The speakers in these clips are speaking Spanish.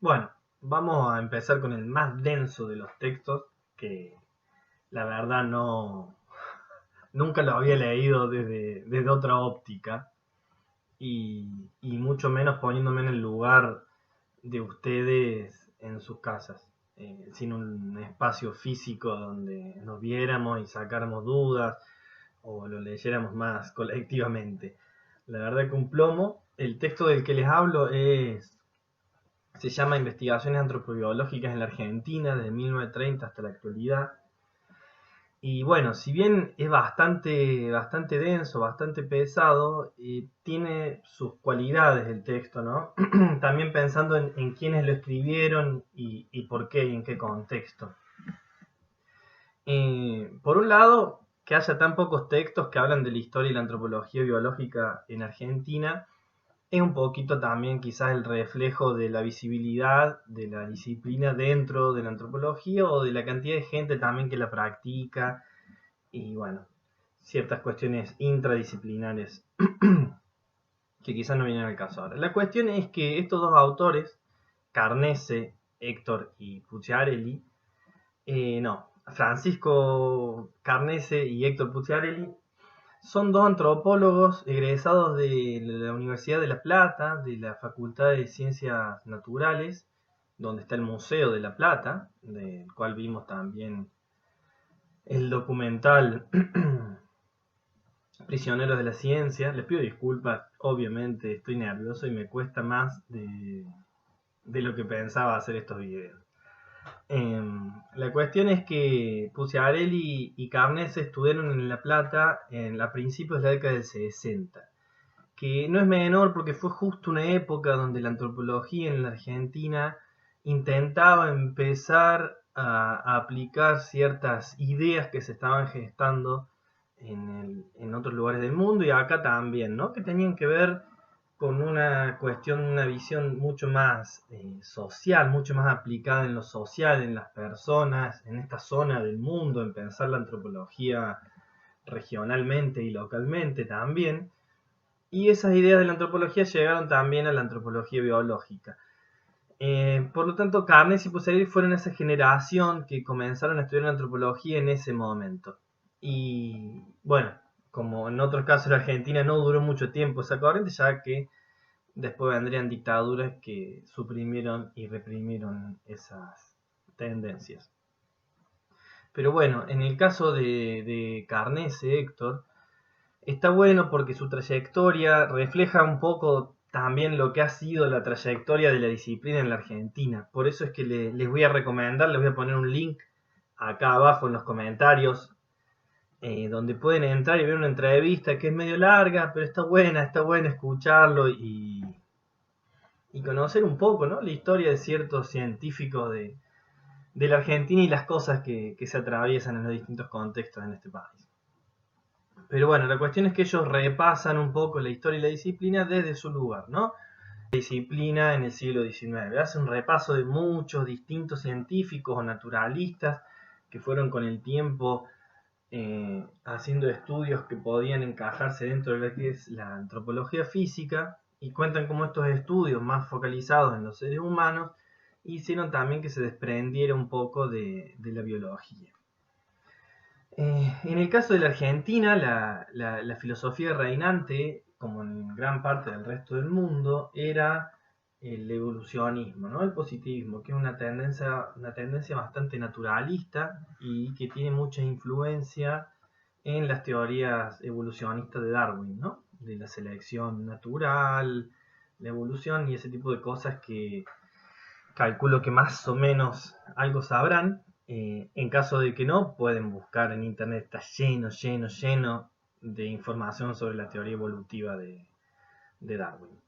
Bueno, vamos a empezar con el más denso de los textos, que la verdad nunca lo había leído desde otra óptica y mucho menos poniéndome en el lugar de ustedes en sus casas, sin un espacio físico donde nos viéramos y sacáramos dudas o lo leyéramos más colectivamente. La verdad que un plomo. El texto del que les hablo se llama Investigaciones Antropobiológicas en la Argentina, desde 1930 hasta la actualidad. Y bueno, si bien es bastante denso, bastante pesado, tiene sus cualidades el texto, ¿no? También pensando en quiénes lo escribieron y por qué y en qué contexto. Por un lado, que haya tan pocos textos que hablan de la historia y la antropología biológica en Argentina es un poquito también quizás el reflejo de la visibilidad de la disciplina dentro de la antropología o de la cantidad de gente también que la practica y bueno, ciertas cuestiones intradisciplinares que quizás no vienen al caso ahora. La cuestión es que estos dos autores, Carnese, Héctor y Pucciarelli, no, Francisco Carnese y Héctor Pucciarelli, son dos antropólogos egresados de la Universidad de La Plata, de la Facultad de Ciencias Naturales, donde está el Museo de La Plata, del cual vimos también el documental Prisioneros de la Ciencia. Les pido disculpas, obviamente estoy nervioso y me cuesta más de lo que pensaba hacer estos videos. La cuestión es que Pucciarelli y Carnese estuvieron en La Plata a principios de la década del 60, que no es menor porque fue justo una época donde la antropología en la Argentina intentaba empezar a aplicar ciertas ideas que se estaban gestando en otros lugares del mundo y acá también, ¿no? Que tenían que ver con una cuestión, una visión mucho más social, mucho más aplicada en lo social, en las personas, en esta zona del mundo, en pensar la antropología regionalmente y localmente también. Y esas ideas de la antropología llegaron también a la antropología biológica. Por lo tanto, Carnes y Pucciarelli fueron esa generación que comenzaron a estudiar la antropología en ese momento. Y bueno, como en otros casos la Argentina no duró mucho tiempo esa corriente, ya que después vendrían dictaduras que suprimieron y reprimieron esas tendencias. Pero bueno, en el caso de Carnese, Héctor, está bueno porque su trayectoria refleja un poco también lo que ha sido la trayectoria de la disciplina en la Argentina. Por eso es que les voy a recomendar, les voy a poner un link acá abajo en los comentarios, donde pueden entrar y ver una entrevista que es medio larga, pero está buena escucharlo y conocer un poco, ¿no? La historia de ciertos científicos de la Argentina y las cosas que se atraviesan en los distintos contextos en este país. Pero bueno, la cuestión es que ellos repasan un poco la historia y la disciplina desde su lugar, ¿no? La disciplina en el siglo XIX. Hace un repaso de muchos distintos científicos o naturalistas que fueron con el tiempo haciendo estudios que podían encajarse dentro de lo que es la antropología física y cuentan cómo estos estudios más focalizados en los seres humanos hicieron también que se desprendiera un poco de la biología. En el caso de la Argentina, la filosofía reinante, como en gran parte del resto del mundo, era el evolucionismo, ¿no? El positivismo, que es una tendencia bastante naturalista y que tiene mucha influencia en las teorías evolucionistas de Darwin, ¿no? De la selección natural, la evolución y ese tipo de cosas que calculo que más o menos algo sabrán. En caso de que no, pueden buscar en internet, está lleno de información sobre la teoría evolutiva de Darwin.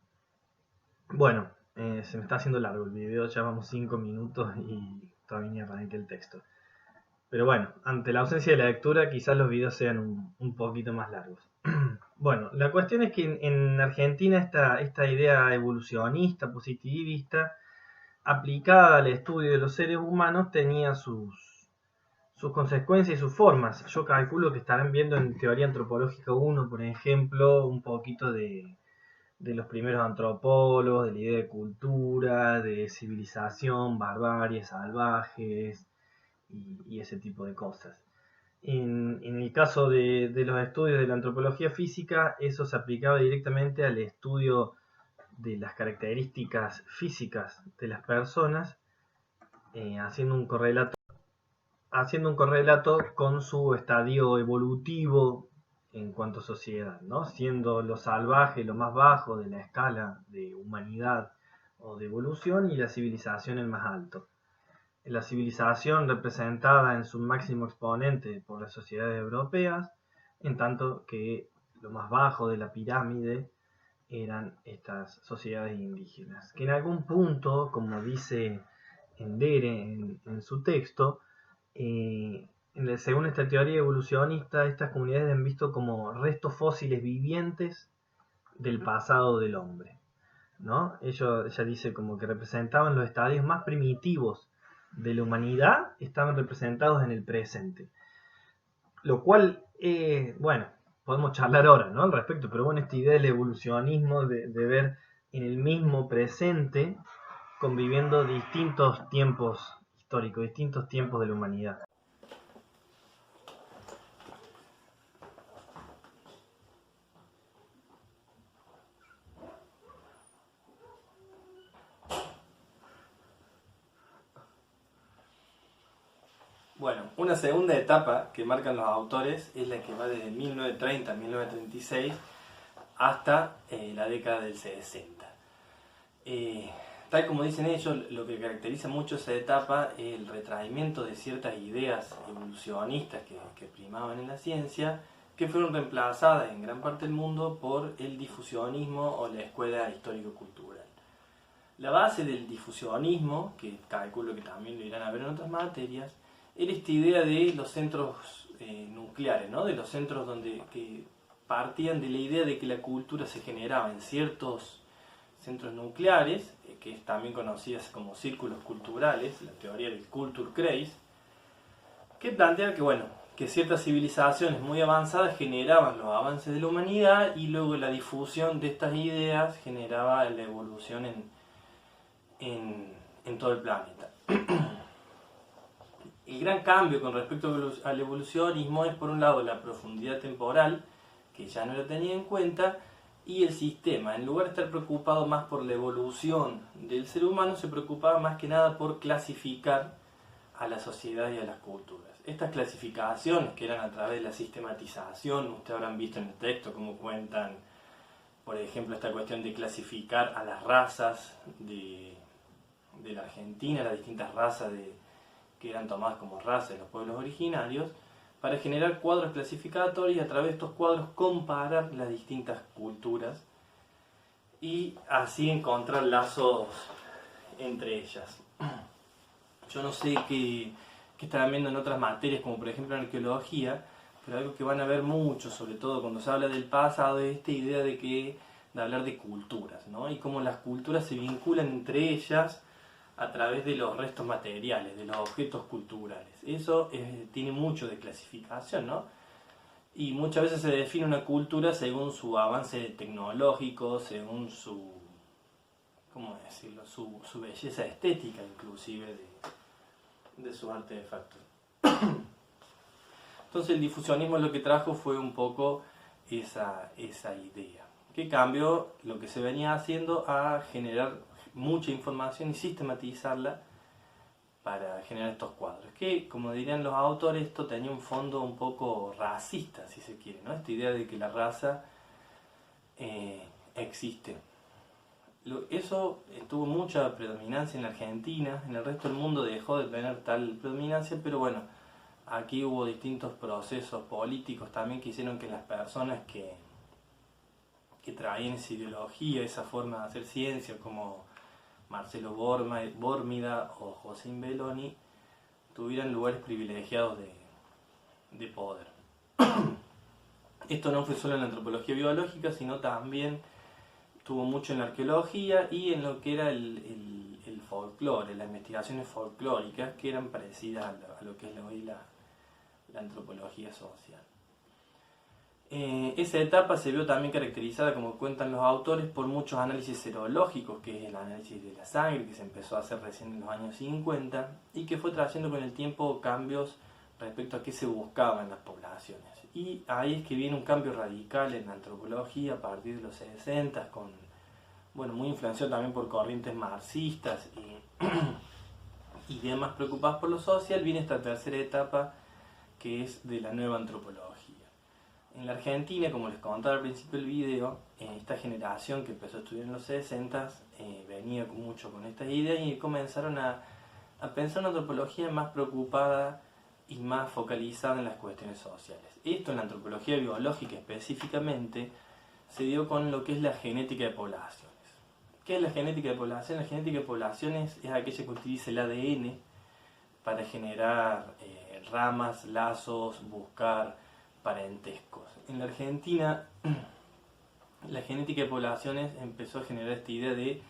Bueno, se me está haciendo largo el video, ya vamos 5 minutos y todavía ni arranqué el texto. Pero bueno, ante la ausencia de la lectura, quizás los videos sean un poquito más largos. Bueno, la cuestión es que en Argentina esta idea evolucionista, positivista, aplicada al estudio de los seres humanos, tenía sus consecuencias y sus formas. Yo calculo que estarán viendo en Teoría Antropológica 1, por ejemplo, un poquito de de los primeros antropólogos, de la idea de cultura, de civilización, barbarie, salvajes y ese tipo de cosas. En el caso de los estudios de la antropología física, eso se aplicaba directamente al estudio de las características físicas de las personas, haciendo un correlato con su estadio evolutivo en cuanto a sociedad, ¿no? Siendo lo salvaje lo más bajo de la escala de humanidad o de evolución y la civilización el más alto. La civilización representada en su máximo exponente por las sociedades europeas, en tanto que lo más bajo de la pirámide eran estas sociedades indígenas, que en algún punto, como dice Endere en su texto, según esta teoría evolucionista, estas comunidades han visto como restos fósiles vivientes del pasado del hombre, ¿no? Ella dice como que representaban los estadios más primitivos de la humanidad, estaban representados en el presente. Lo cual, bueno, podemos charlar ahora, ¿no? Al respecto, pero bueno, esta idea del evolucionismo, de ver en el mismo presente conviviendo distintos tiempos históricos, distintos tiempos de la humanidad. Bueno, una segunda etapa que marcan los autores es la que va desde 1930 a 1936 hasta la década del 60. Tal como dicen ellos, lo que caracteriza mucho esa etapa es el retraimiento de ciertas ideas evolucionistas que primaban en la ciencia, que fueron reemplazadas en gran parte del mundo por el difusionismo o la escuela histórico-cultural. La base del difusionismo, que calculo que también lo irán a ver en otras materias, era esta idea de los centros nucleares, ¿no? De los centros que partían de la idea de que la cultura se generaba en ciertos centros nucleares, que es también conocidas como círculos culturales, la teoría del Kulturkreis, que plantea que, bueno, que ciertas civilizaciones muy avanzadas generaban los avances de la humanidad y luego la difusión de estas ideas generaba la evolución en todo el planeta. El gran cambio con respecto al evolucionismo es, por un lado, la profundidad temporal, que ya no la tenía en cuenta, y el sistema. En lugar de estar preocupado más por la evolución del ser humano, se preocupaba más que nada por clasificar a la sociedad y a las culturas. Estas clasificaciones, que eran a través de la sistematización, ustedes habrán visto en el texto cómo cuentan, por ejemplo, esta cuestión de clasificar a las razas de la Argentina, las distintas razas que eran tomadas como razas de los pueblos originarios, para generar cuadros clasificatorios y a través de estos cuadros comparar las distintas culturas y así encontrar lazos entre ellas. Yo no sé qué estarán viendo en otras materias, como por ejemplo en arqueología, pero algo que van a ver mucho, sobre todo cuando se habla del pasado, es esta idea de hablar de culturas, ¿no? Y cómo las culturas se vinculan entre ellas a través de los restos materiales, de los objetos culturales. Eso tiene mucho de clasificación, ¿no? Y muchas veces se define una cultura según su avance tecnológico, según su, ¿cómo decirlo?, su belleza estética, inclusive, de sus artefactos. Entonces el difusionismo lo que trajo fue un poco esa idea, que cambió lo que se venía haciendo a generar mucha información y sistematizarla para generar estos cuadros, que, como dirían los autores, esto tenía un fondo un poco racista, si se quiere, ¿no? Esta idea de que la raza existe. Eso tuvo mucha predominancia en la Argentina, en el resto del mundo dejó de tener tal predominancia, pero bueno, aquí hubo distintos procesos políticos también que hicieron que las personas que traían esa ideología, esa forma de hacer ciencia, como Marcelo Bórmida o José Belloni, tuvieran lugares privilegiados de poder. Esto no fue solo en la antropología biológica, sino también tuvo mucho en la arqueología y en lo que era el folclore, las investigaciones folclóricas, que eran parecidas a lo que es hoy la antropología social. Esa etapa se vio también caracterizada, como cuentan los autores, por muchos análisis serológicos, que es el análisis de la sangre, que se empezó a hacer recién en los años 50 y que fue trayendo con el tiempo cambios respecto a qué se buscaba en las poblaciones. Y ahí es que viene un cambio radical en la antropología a partir de los 60, muy influenciado también por corrientes marxistas y demás preocupados por lo social. Viene esta tercera etapa que es de la nueva antropología. En la Argentina, como les contaba al principio del video, esta generación que empezó a estudiar en los 60 venía mucho con estas ideas y comenzaron a pensar una antropología más preocupada y más focalizada en las cuestiones sociales. Esto en la antropología biológica específicamente se dio con lo que es la genética de poblaciones. ¿Qué es la genética de poblaciones? La genética de poblaciones es aquella que utiliza el ADN para generar ramas, lazos, buscar parentescos. En la Argentina, la genética de poblaciones empezó a generar esta idea de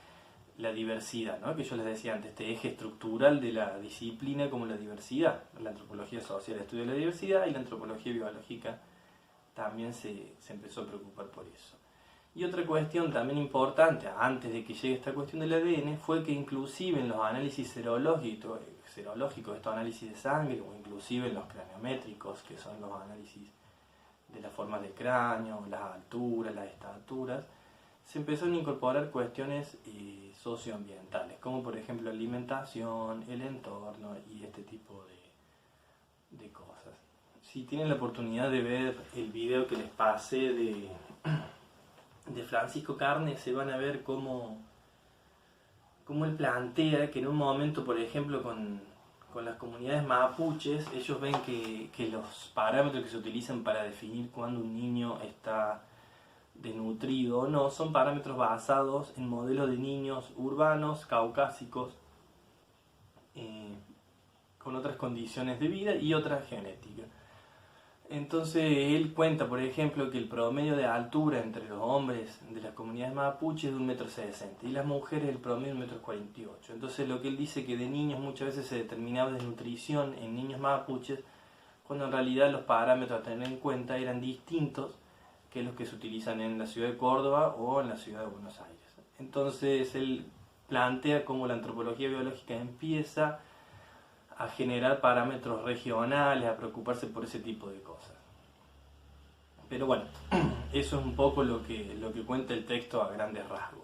la diversidad, ¿no? Que yo les decía antes, este eje estructural de la disciplina como la diversidad. La antropología social estudia la diversidad y la antropología biológica también se empezó a preocupar por eso. Y otra cuestión también importante, antes de que llegue esta cuestión del ADN, fue que inclusive en los análisis serológicos, estos análisis de sangre, o inclusive en los craniométricos, que son los análisis de las formas de cráneo, las alturas, las estaturas, se empezaron a incorporar cuestiones socioambientales, como por ejemplo la alimentación, el entorno y este tipo de cosas. Si tienen la oportunidad de ver el video que les pasé de Francisco Carne, se van a ver cómo él plantea que en un momento, por ejemplo, con las comunidades mapuches, ellos ven que los parámetros que se utilizan para definir cuándo un niño está desnutrido o no son parámetros basados en modelos de niños urbanos, caucásicos, con otras condiciones de vida y otra genética. Entonces él cuenta, por ejemplo, que el promedio de altura entre los hombres de las comunidades mapuches es de 1,60 m y las mujeres el promedio de 1,48 m. Entonces lo que él dice que de niños muchas veces se determinaba desnutrición en niños mapuches, cuando en realidad los parámetros a tener en cuenta eran distintos que los que se utilizan en la ciudad de Córdoba o en la ciudad de Buenos Aires. Entonces él plantea cómo la antropología biológica empieza a generar parámetros regionales, a preocuparse por ese tipo de cosas. Pero bueno, eso es un poco lo que cuenta el texto a grandes rasgos.